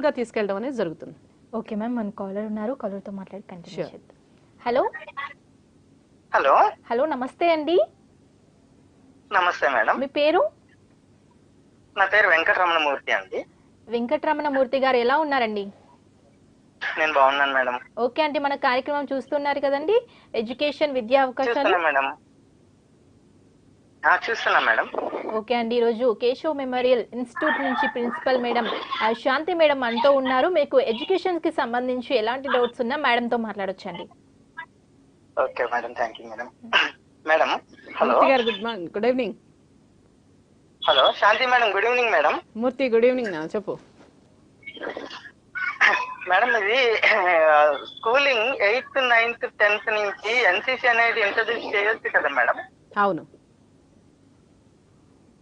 గా తీసుకెళ్ళడం అనేది జరుగుతుంది. ఓకే మ్యామ్, మన కాలర్ ఉన్నారు, కాలర్తో మాట్లాడి కంటిన్యూ Sure. చేద్దాం. హలో హలో హలో, నమస్తే అండి. నమస్తే మేడం. మీ పేరు? నా పేరు వెంకటరమణమూర్తి అండి. వెంకటరమణమూర్తి గారు ఎలా ఉన్నారండి? నేను బాగున్నాను మేడం. ఓకే అండి, మన కార్యక్రమం చూస్తున్నారు కదండి, ఎడ్యుకేషన్ విద్యా అవకాశాలు. చూస్తున్నా మేడం. చూస్తున్నా మేడం. ఓకే అండి, ఈరోజు కేశవ్ మెమోరియల్ ఇన్స్టిట్యూట్ నుంచి ప్రిన్సిపల్ మేడం శాంతి మేడం అంటూ ఉన్నారు. మీకు ఎడ్యుకేషన్ కి సంబంధించి ఎలాంటి డౌట్స్ ఉన్నా మేడంతో మాట్లాడొచ్చండి. Okay madam, thank you madam. Madam hello. Murthy గారు good morning, good evening. Hello Shanti madam, good evening madam. Murthy good evening నా చెప్పు. మేడం ఇది స్కూలింగ్ 8th 9th 10th నుంచి ఎన్సీసీ అనేది ఇంట్రడ్యూస్ చేయొచ్చు కదా మేడం? అవును.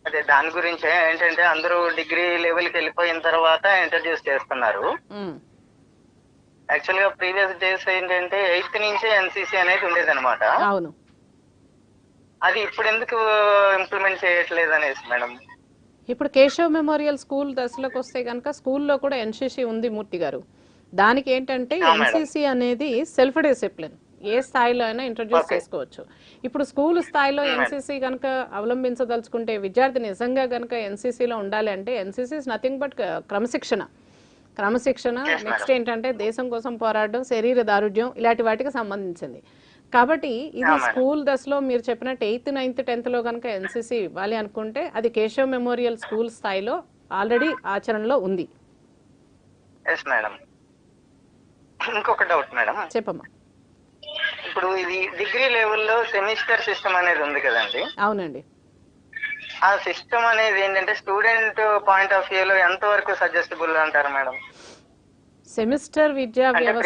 అదే దాని గురించే ఏంటంటే అందరూ డిగ్రీ లెవెల్కి వెళ్ళిపోయిన తర్వాత ఇంట్రడ్యూస్ చేస్తున్నారు. యాక్చువల్ గా ప్రీవియస్ డేస్ ఏంటంటే 8th నుంచే ఎన్సీసీ అనేది ఉండేది అనమాట. అవును. అది ఇప్పుడు ఎందుకు ఇంప్లిమెంట్ చేయట్లేదు అనేసి మేడం. ఇప్పుడు కేశవ్ మెమోరియల్ స్కూల్ దశలోకి వస్తే కనుక స్కూల్లో కూడా ఎన్సీసీ ఉంది మూర్తి గారు. దానికి ఏంటంటే ఎన్సీసీ అనేది సెల్ఫ్ డిసిప్లిన్, ఏ స్థాయిలో అయినా ఇంట్రడ్యూస్ చేసుకోవచ్చు. ఇప్పుడు స్కూల్ స్థాయిలో ఎన్సీసీ కనుక అవలంబించదలుచుకుంటే విద్యార్థి నిజంగా కనుక ఎన్సీసీలో ఉండాలి అంటే ఎన్సీసీ ఇస్ నథింగ్ బట్ క్రమశిక్షణ. నెక్స్ట్ ఏంటంటే దేశం కోసం పోరాడడం, శరీర దారుఢ్యం, ఇలాంటి వాటికి సంబంధించింది. కాబట్టి ఇది స్కూల్ దశలో మీరు చెప్పినట్టు 8th 9th 10th లో కనుక ఎన్సీసీ ఇవ్వాలి అనుకుంటే అది కేశవ్ మెమోరియల్ స్కూల్ స్థాయిలో ఆల్రెడీ ఆచరణలో ఉంది. ఇంకొక డౌట్ మేడం. చెప్పమ్మా. ఇప్పుడు ఇది డిగ్రీ లెవెల్లో సెమిస్టర్ సిస్టమ్ అనేది ఉంది కదండి? అవునండి. ఆ సిస్టమ్ అనేది ఏంటంటే స్టూడెంట్ పాయింట్ ఆఫ్ వ్యూలో ఎంత వరకు సజెస్టబుల్ అంటారు మేడం? సెమిస్టర్ విద్యా వ్యవస్థ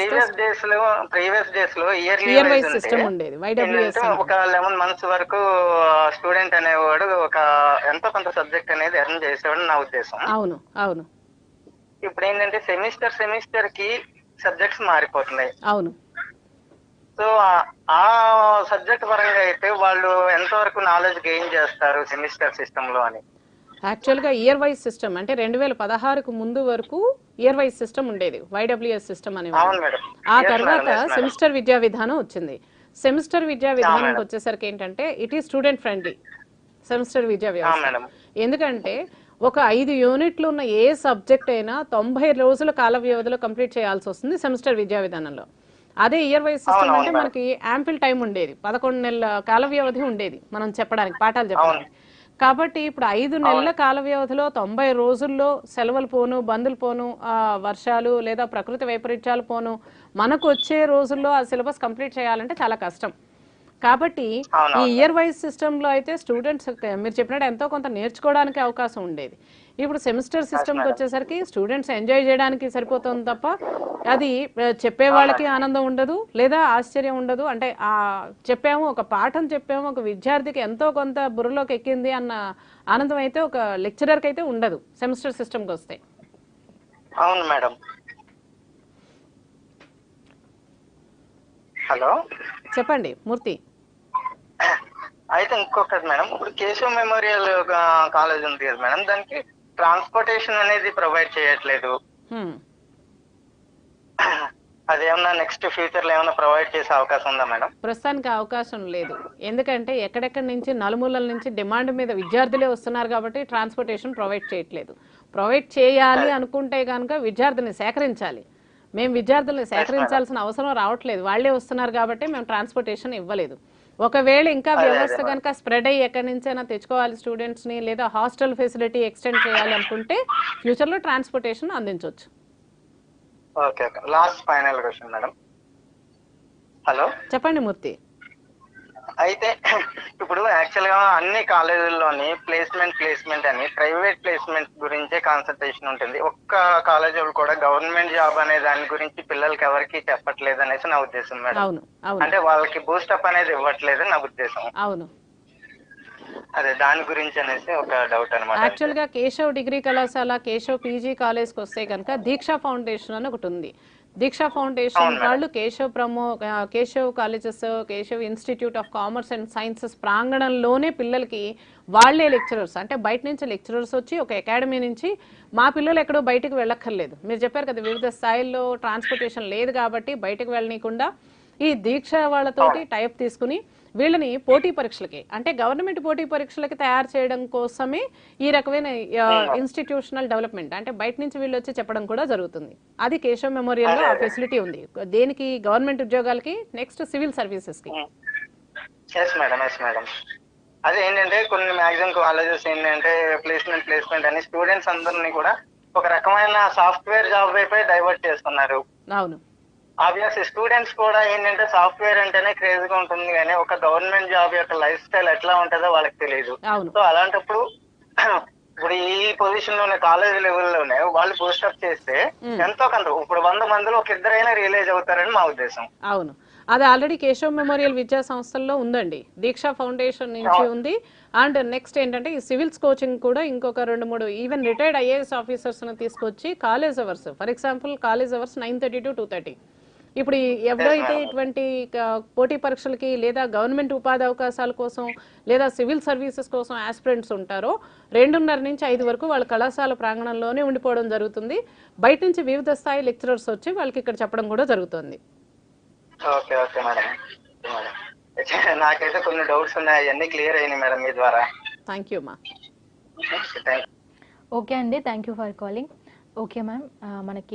ప్రీవియస్ డేస్ లో ఇయర్ వైజ్ సిస్టమ్ ఉండేది. ఒక 11 months వరకు స్టూడెంట్ అనేవాడు ఒక ఎంతో కొంత సబ్జెక్ట్ అనేది ఎర్న్ చేసేవాడు నా ఉద్దేశం. అవును అవును. ఇప్పుడు ఏంటంటే సెమిస్టర్ కి సబ్జెక్ట్స్ మారిపోతున్నాయి. అవును. సో ఆ సబ్జెక్ట్ పరంగా అయితే వాళ్ళు ఎంతవరకు నాలెడ్జ్ గెయిన్ చేస్తారు సెమిస్టర్ సిస్టమ్ లో అని? యాక్చువల్గా ఇయర్ వైజ్ సిస్టమ్ అంటే 2016కు ముందు వరకు ఇయర్ వైజ్ సిస్టమ్ ఉండేది, వైడబ్ల్యూఎస్ సిస్టమ్ అనేది. ఆ తర్వాత సెమిస్టర్ విద్యా విధానం వచ్చింది. సెమిస్టర్ విద్యా విధానంకి వచ్చేసరికి ఏంటంటే it is student friendly semester విద్యా వ్యవస్థ. ఎందుకంటే ఒక 5 యూనిట్లు ఉన్న ఏ సబ్జెక్ట్ అయినా 90 రోజుల కాల వ్యవధిలో కంప్లీట్ చేయాల్సి వస్తుంది సెమిస్టర్ విద్యా విధానంలో. అదే ఇయర్ వైజ్ సిస్టమ్ అంటే మనకి యాంపిల్ టైం ఉండేది, 11 నెలల కాల వ్యవధి ఉండేది మనం చెప్పడానికి, పాఠాలు చెప్పడానికి. కాబట్టి ఇప్పుడు 5 నెలల కాల వ్యవధిలో 90 రోజుల్లో సెలవులు పోను, బందులు పోను, వర్షాలు లేదా ప్రకృతి వైపరీత్యాలు పోను, మనకు వచ్చే రోజుల్లో ఆ సిలబస్ కంప్లీట్ చేయాలంటే చాలా కష్టం. కాబట్టి ఈ ఇయర్ వైజ్ సిస్టంలో అయితే స్టూడెంట్స్ మీరు చెప్పినట్టు ఎంతో కొంత నేర్చుకోవడానికి అవకాశం ఉండేది. ఇప్పుడు సెమిస్టర్ సిస్టమ్కి వచ్చేసరికి స్టూడెంట్స్ ఎంజాయ్ చేయడానికి సరిపోతుంది తప్ప అది చెప్పే వాళ్ళకి ఆనందం ఉండదు లేదా ఆశ్చర్యం ఉండదు. అంటే చెప్పాము, ఒక పాఠం చెప్పాము, ఒక విద్యార్థికి ఎంతో కొంత బుర్రలోకి ఎక్కింది అన్న ఆనందం అయితే ఒక లెక్చరర్కి అయితే ఉండదు సెమిస్టర్ సిస్టమ్కి వస్తే. అవును మేడం. హలో చెప్పండి మూర్తి. అయితే ఇంకొకటి మేడం, ఇప్పుడు కేశవ్ మెమోరియల్ కాలేజ్ ఉంది కదా మేడం, దానికి ట్రాన్స్పోర్టేషన్ అనేది ప్రొవైడ్ చేయట్లేదు. అదేమన్నా నెక్స్ట్ ఫ్యూచర్ లో ఏమైనా ప్రొవైడ్ చేసే అవకాశం ఉందా మేడం? ప్రస్తుతానికి అవకాశం లేదు. ఎందుకంటే ఎక్కడెక్కడి నుంచి నలుమూలల నుంచి డిమాండ్ మీద విద్యార్థులే వస్తున్నారు కాబట్టి ట్రాన్స్పోర్టేషన్ ప్రొవైడ్ చేయట్లేదు. ప్రొవైడ్ చేయాలి అనుకుంటే కనుక విద్యార్థిని సేకరించాలి. మేము విద్యార్థులను సేకరించాల్సిన అవసరం రావట్లేదు, వాళ్లే వస్తున్నారు కాబట్టి మేము ట్రాన్స్పోర్టేషన్ ఇవ్వలేదు. ఒకవేళ ఇంకా వ్యవస్థ కనుక స్ప్రెడ్ అయ్యి ఎక్కడి నుంచైనా తెచ్చుకోవాలి స్టూడెంట్స్ని లేదా హాస్టల్ ఫెసిలిటీ ఎక్స్టెండ్ చేయాలి అనుకుంటే ఫ్యూచర్లో ట్రాన్స్పోర్టేషన్ అందించవచ్చు. Okay, last final question madam. Hello చెప్పండి మూర్తి. అయితే ఇప్పుడు యాక్చువల్ గా అన్ని కాలేజీల్లోని ప్లేస్మెంట్ అని ప్రైవేట్ ప్లేస్మెంట్ గురించే కాన్సన్ట్రేషన్ ఉంటుంది. ఒక్క కాలేజ్ కూడా గవర్నమెంట్ జాబ్ అనే దాని గురించి పిల్లలకి ఎవరికి చెప్పట్లేదు అనేసి నా ఉద్దేశం మేడం. అంటే వాళ్ళకి బూస్టప్ అనేది ఇవ్వట్లేదు నా ఉద్దేశం. అవును, అదే దాని గురించి అనేసి ఒక డౌట్ అనమాట. యాక్చువల్గా కేశవ్ డిగ్రీ కళాశాల, కేశవ్ పీజీ కాలేజ్కి వస్తే కనుక దీక్షా ఫౌండేషన్ అని ఒకటి ఉంది. దీక్షా ఫౌండేషన్ వాళ్ళు Keshav colleges, Keshav institute of commerce and sciences ప్రాంగణంలోనే పిల్లలకి వాళ్లే లెక్చరర్స్, అంటే బయట నుంచి లెక్చరర్స్ వచ్చి ఒక అకాడమీ నుంచి మా పిల్లలు ఎక్కడో బయటకు వెళ్ళక్కర్లేదు. మీరు చెప్పారు కదా వివిధ స్థాయిల్లో ట్రాన్స్పోర్టేషన్ లేదు కాబట్టి బయటకు వెళ్ళనీయకుండా ఈ దీక్ష వాళ్ళతోటి టైప్ తీసుకుని వీళ్ళని పోటీ పరీక్షలకి, అంటే గవర్నమెంట్ పోటీ పరీక్షలకి తయారు చేయడం కోసమే ఈ రకమైన ఇన్స్టిట్యూషనల్ డెవలప్మెంట్, అంటే బయట నుంచి వీళ్ళు వచ్చి చెప్పడం కూడా జరుగుతుంది. అది కేశవ్ మెమోరియల్ లో ఆ ఫెసిలిటీ ఉంది. దేనికి? గవర్నమెంట్ ఉద్యోగాలకి, నెక్స్ట్ సివిల్ సర్వీసెస్ కి. అదే ఏంటంటే కొన్ని మాక్సిమం కాలేజెస్ ఏంటంటే ప్లేస్మెంట్ అని స్టూడెంట్స్ అందరినీ కూడా ఒక రకమైన సాఫ్ట్వేర్ జాబ్ వైపే డైవర్ట్ చేస్తున్నారు. అవును, ఆబ్వియస్లీ స్టూడెంట్స్ కూడా ఏంటంటే సాఫ్ట్వేర్ అంటేనే క్రేజ్ గా ఉంటుంది కానీ ఒక గవర్నమెంట్ జాబ్ యొక్క లైఫ్ స్టైల్ ఎట్లా ఉంటుందో వాళ్ళకి తెలియదు. సో అలాంటప్పుడు ఇప్పుడు ఈ పొజిషన్ లోనే కాలేజ్ లెవెల్లోనే వాళ్ళు పోస్టప్ చేస్తే ఎంతో కొంత ఇప్పుడు 100 మందిలో ఒక ఇద్దరైనా రియలైజ్ అవుతారని మా ఉద్దేశం. అవును, అది ఆల్రెడీ కేశవ్ మెమోరియల్ విద్యా సంస్థల్లో ఉందండి. దీక్షా ఫౌండేషన్ నుంచి ఉంది. అండ్ నెక్స్ట్ ఏంటంటే ఈ సివిల్స్ కోచింగ్ కూడా ఇంకొక 2-3 ఈవెన్ రిటైర్డ్ ఐఏఎస్ ఆఫీసర్స్ తీసుకొచ్చి college hours, for example college hours 9:30 to 2:30. ఇప్పుడు ఎవరైతే ఇటువంటి పోటీ పరీక్షలకి లేదా గవర్నమెంట్ ఉపాధి అవకాశాల కోసం లేదా సివిల్ సర్వీసెస్ కోసం ఆస్పిరెంట్స్ ఉంటారో 2:30 నుంచి 5 వరకు వాళ్ళ కళాశాల ప్రాంగణంలోనే ఉండిపోవడం జరుగుతుంది. బయట నుంచి వివిధ స్థాయి లెక్చరర్స్ వచ్చి వాళ్ళకి ఇక్కడ చెప్పడం కూడా జరుగుతుంది. Okay madam. నాకైతే కొన్ని డౌట్స్ ఉన్నాయి, అవన్నీ క్లియర్ అయినాయి మేడం మీ ద్వారా. థ్యాంక్ యూ మా. ఓకే అండి, thank you for calling. Okay ma'am, మనకి